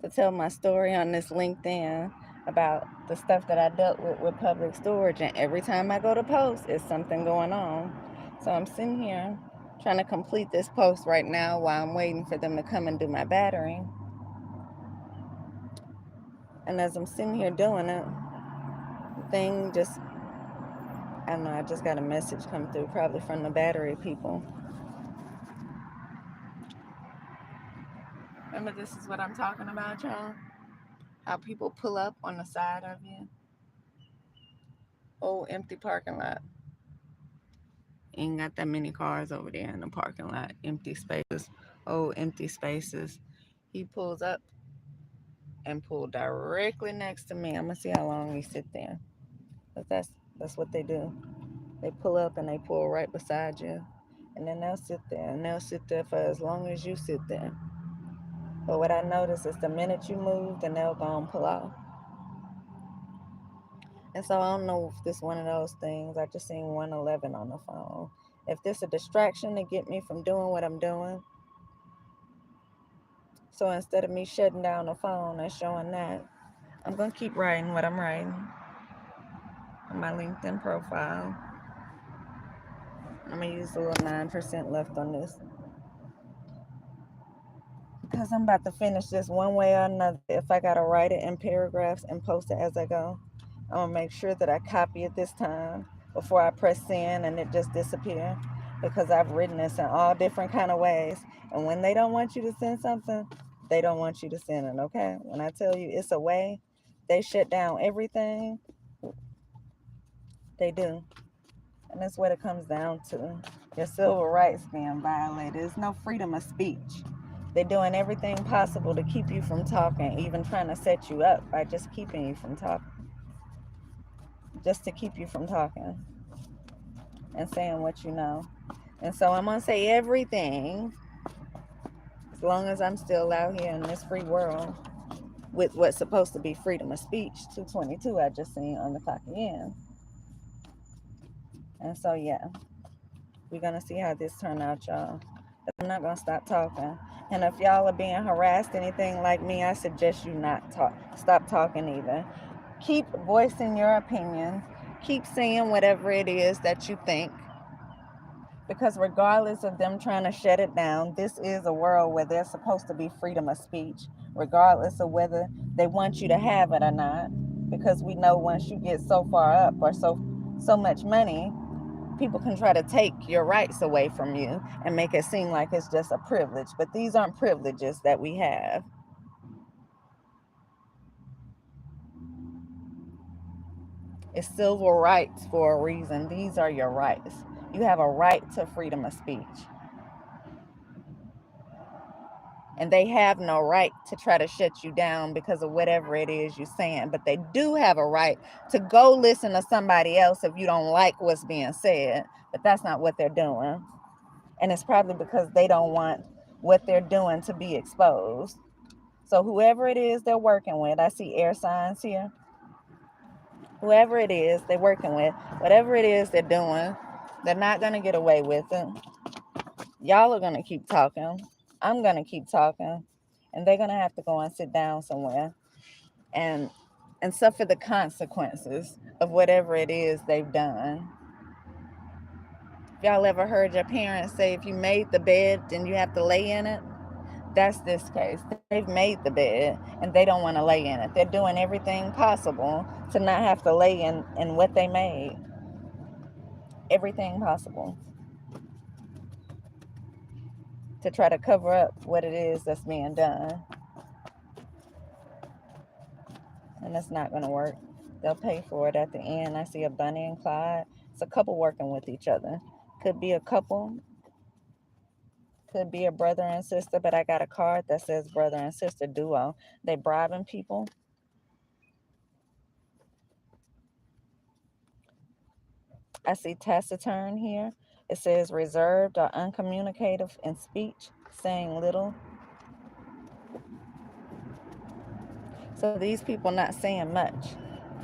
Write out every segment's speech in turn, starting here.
to tell my story on this LinkedIn about the stuff that I dealt with public storage. And every time I go to post, it's something going on. So I'm sitting here trying to complete this post right now while I'm waiting for them to come and do my battery. And as I'm sitting here doing it, the thing just, I don't know, I just got a message come through, probably from the battery people. Remember, this is what I'm talking about, y'all? How people pull up on the side of you. Oh, empty parking lot. Ain't got that many cars over there in the parking lot. Empty spaces. Oh, empty spaces. He pulls up and pull directly next to me. I'm gonna see how long he sit there. But that's what they do. They pull up and they pull right beside you. And then they'll sit there and they'll sit there for as long as you sit there. But what I notice is the minute you move, then they'll go and pull off. And so I don't know if this is one of those things. I just seen 111 on the phone. If this a distraction to get me from doing what I'm doing, so instead of me shutting down the phone and showing that, I'm gonna keep writing what I'm writing on my LinkedIn profile. I'm gonna use a little 9% left on this because I'm about to finish this one way or another. If I gotta write it in paragraphs and post it as I go, I'm gonna make sure that I copy it this time before I press send and it just disappear, because I've written this in all different kind of ways. And when they don't want you to send something, they don't want you to send it. Okay, when I tell you it's a way, they shut down everything. They do. And that's what it comes down to. Your civil rights being violated. There's no freedom of speech. They're doing everything possible to keep you from talking, even trying to set you up by just keeping you from talking. Just to keep you from talking and saying what you know. And so I'm going to say everything as long as I'm still out here in this free world with what's supposed to be freedom of speech. 222 I just seen on the clock again. And so, yeah, we're going to see how this turn out, y'all. But I'm not going to stop talking. And if y'all are being harassed, anything like me, I suggest you not talk. Stop talking either. Keep voicing your opinions. Keep saying whatever it is that you think. Because regardless of them trying to shut it down, this is a world where there's supposed to be freedom of speech, regardless of whether they want you to have it or not. Because we know once you get so far up or so much money, people can try to take your rights away from you and make it seem like it's just a privilege. But these aren't privileges that we have. It's civil rights for a reason. These are your rights. You have a right to freedom of speech. And they have no right to try to shut you down because of whatever it is you're saying. But they do have a right to go listen to somebody else if you don't like what's being said. But that's not what they're doing. And it's probably because they don't want what they're doing to be exposed. So whoever it is they're working with, I see air signs here. Whoever it is they're working with, whatever it is they're doing, they're not going to get away with it. Y'all are going to keep talking. I'm going to keep talking. And they're going to have to go and sit down somewhere and suffer the consequences of whatever it is they've done. If y'all ever heard your parents say if you made the bed, then you have to lay in it? That's this case. They've made the bed and they don't want to lay in it. They're doing everything possible to not have to lay in what they made. Everything possible to try to cover up what it is that's being done. And that's not going to work. They'll pay for it at the end. I see a Bonnie and Clyde. It's a couple working with each other. Could be a couple, could be a brother and sister, but I got a card that says brother and sister duo. They bribing people. I see taciturn here. It says reserved or uncommunicative in speech, saying little. So these people not saying much,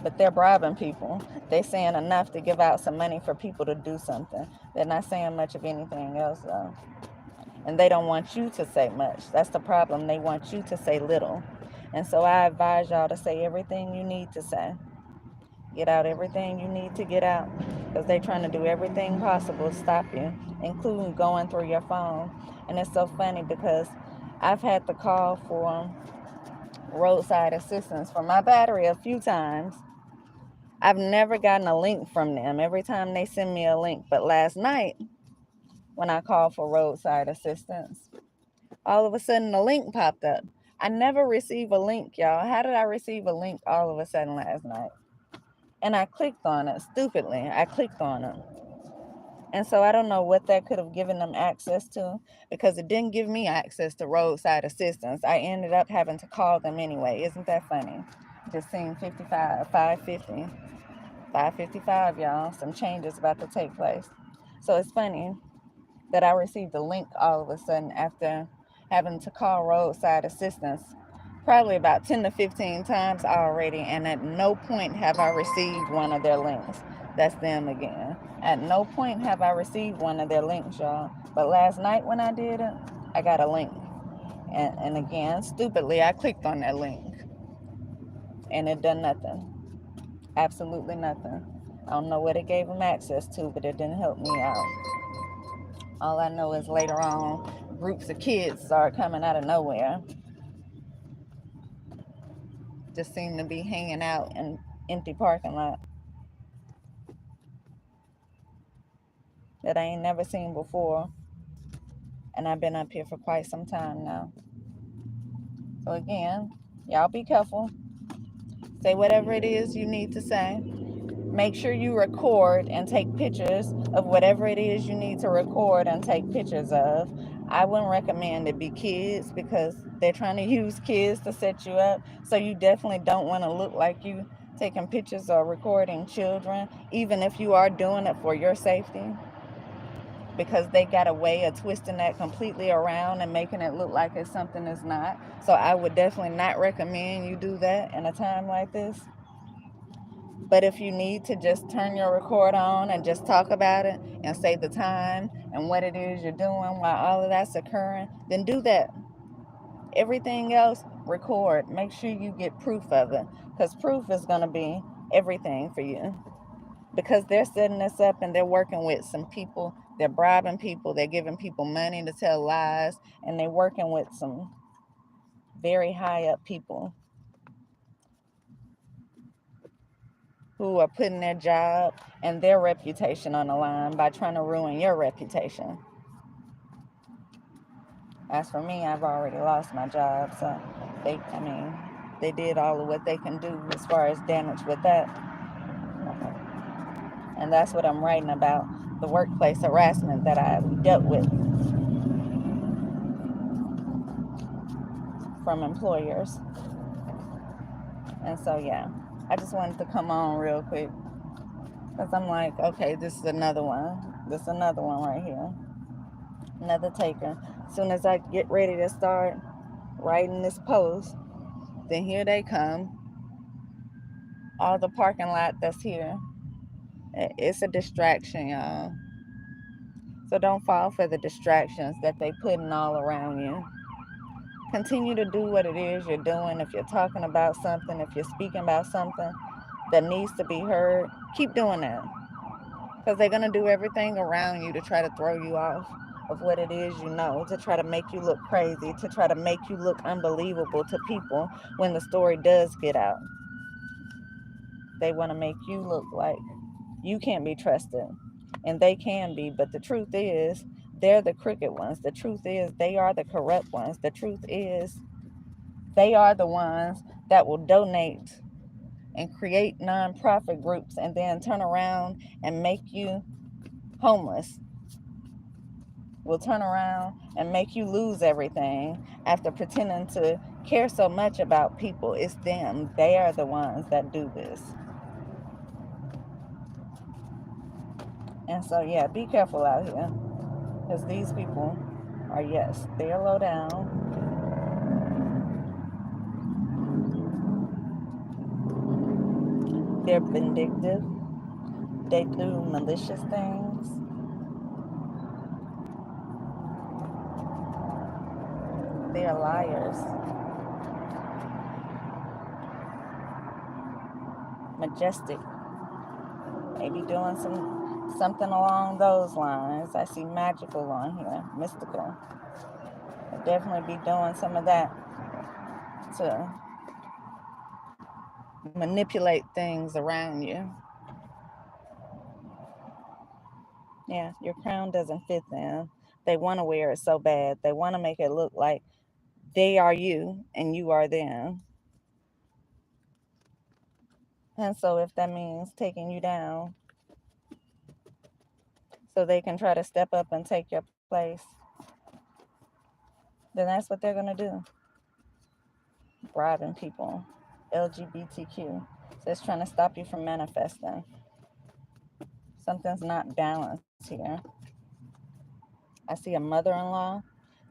but they're bribing people. They're saying enough to give out some money for people to do something. They're not saying much of anything else though. And they don't want you to say much. That's the problem. They want you to say little. And so I advise y'all to say everything you need to say. Get out everything you need to get out, because they're trying to do everything possible to stop you, including going through your phone. And it's so funny because I've had to call for roadside assistance for my battery a few times. I've never gotten a link from them every time they send me a link. But last night, when I called for roadside assistance, all of a sudden a link popped up. I never receive a link, y'all. How did I receive a link all of a sudden last night? And I clicked on it stupidly. I clicked on it. And so I don't know what that could have given them access to, because it didn't give me access to roadside assistance. I ended up having to call them anyway. Isn't that funny? Just seeing 555, y'all. Some changes about to take place. So it's funny that I received a link all of a sudden after having to call roadside assistance probably about 10 to 15 times already, and at no point have I received one of their links. That's them again. At no point have I received one of their links, y'all. But last night when I did it, I got a link. And again, stupidly, I clicked on that link. And it done nothing. Absolutely nothing. I don't know what it gave them access to, but it didn't help me out. All I know is later on, groups of kids started coming out of nowhere. Just seem to be hanging out in empty parking lot that I ain't never seen before. And I've been up here for quite some time now. So again, y'all be careful. Say whatever it is you need to say. Make sure you record and take pictures of whatever it is you need to record and take pictures of. I wouldn't recommend it be kids, because they're trying to use kids to set you up. So you definitely don't want to look like you taking pictures or recording children, even if you are doing it for your safety, because they got a way of twisting that completely around and making it look like it's something it's not. So I would definitely not recommend you do that in a time like this. But if you need to just turn your record on and just talk about it and say the time and what it is you're doing while all of that's occurring, then do that. Everything else, record. Make sure you get proof of it, because proof is going to be everything for you. Because they're setting this up and they're working with some people. They're bribing people. They're giving people money to tell lies. And they're working with some very high up people who are putting their job and their reputation on the line by trying to ruin your reputation. As for me, I've already lost my job, so they did all of what they can do as far as damage with that. And that's what I'm writing about, the workplace harassment that I dealt with from employers. And so, yeah, I just wanted to come on real quick, because I'm like, okay, this is another one. This is another one right here. Another taker. As soon as I get ready to start writing this post, then here they come. All the parking lot that's here. It's a distraction, y'all. So don't fall for the distractions that they putting all around you. Continue to do what it is you're doing. If you're talking about something, if you're speaking about something that needs to be heard, keep doing that. Because they're going to do everything around you to try to throw you off of what it is you know, to try to make you look crazy, to try to make you look unbelievable to people when the story does get out. They want to make you look like you can't be trusted. And they can be, but the truth is, they're the crooked ones. The truth is, they are the corrupt ones. The truth is, they are the ones that will donate and create nonprofit groups and then turn around and make you homeless. Will turn around and make you lose everything after pretending to care so much about people. It's them. They are the ones that do this. And so, yeah, be careful out here, because these people are, yes, they're low down. They're vindictive. They do malicious things. They are liars. majestic. Maybe doing something along those lines. I see magical on here, mystical. I'll definitely be doing some of that to manipulate things around you. Yeah, your crown doesn't fit them. They want to wear it so bad. They want to make it look like they are you and you are them. And so if that means taking you down so they can try to step up and take your place, then that's what they're going to do. Bribing people. LGBTQ. So it's trying to stop you from manifesting. Something's not balanced here. I see a mother-in-law.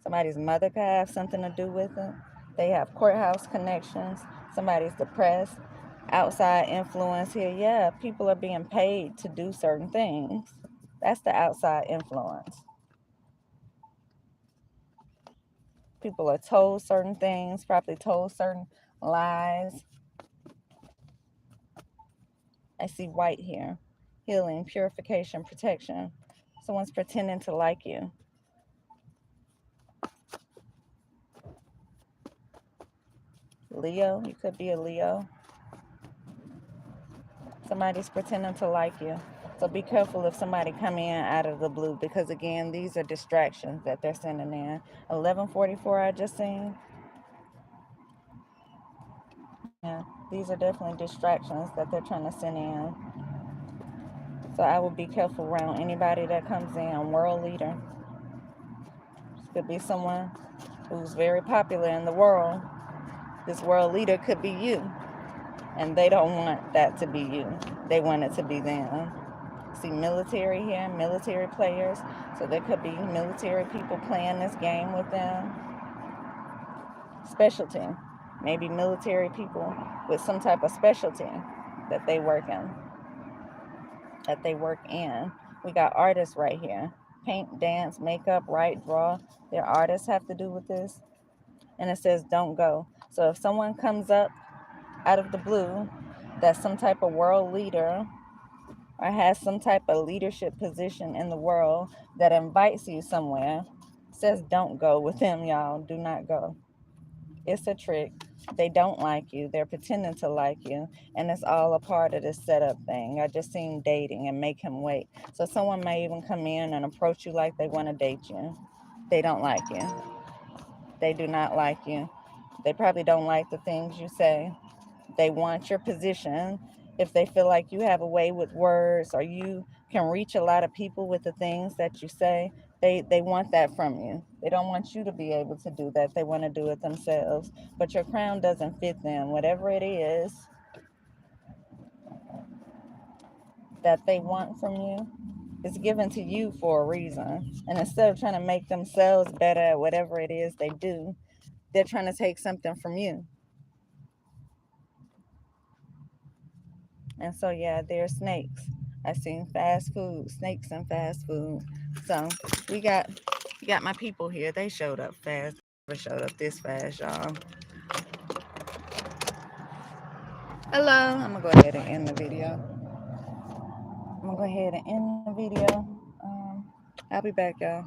Somebody's mother could have something to do with it. They have courthouse connections. Somebody's depressed. Outside influence here. Yeah, people are being paid to do certain things. That's the outside influence. People are told certain things, probably told certain lies. I see white here. Healing, purification, protection. Someone's pretending to like you. Leo, you could be a Leo. Somebody's pretending to like you. So be careful if somebody come in out of the blue, because again, these are distractions that they're sending in. 1144 I just seen. Yeah, these are definitely distractions that they're trying to send in. So I would be careful around anybody that comes in. World leader. This could be someone who's very popular in the world. This world leader could be you. And they don't want that to be you. They want it to be them. See military here, military players. So there could be military people playing this game with them. Specialty. Maybe military people with some type of specialty that they work in. We got artists right here. Paint, dance, makeup, write, draw. Their artists have to do with this. And it says don't go. So if someone comes up out of the blue that's some type of world leader or has some type of leadership position in the world that invites you somewhere, says don't go with them, y'all. Do not go. It's a trick. They don't like you. They're pretending to like you. And it's all a part of this setup thing. I just seen dating and make him wait. So someone may even come in and approach you like they want to date you. They don't like you. They do not like you. They probably don't like the things you say. They want your position. If they feel like you have a way with words or you can reach a lot of people with the things that you say, they want that from you. They don't want you to be able to do that. They want to do it themselves. But your crown doesn't fit them. Whatever it is that they want from you is given to you for a reason. And instead of trying to make themselves better at whatever it is they do, they're trying to take something from you. And so, yeah, they're snakes. I seen fast food, snakes and fast food. So we got my people here. They showed up fast. Never showed up this fast, y'all. Hello. I'm gonna go ahead and end the video. I'll be back, y'all.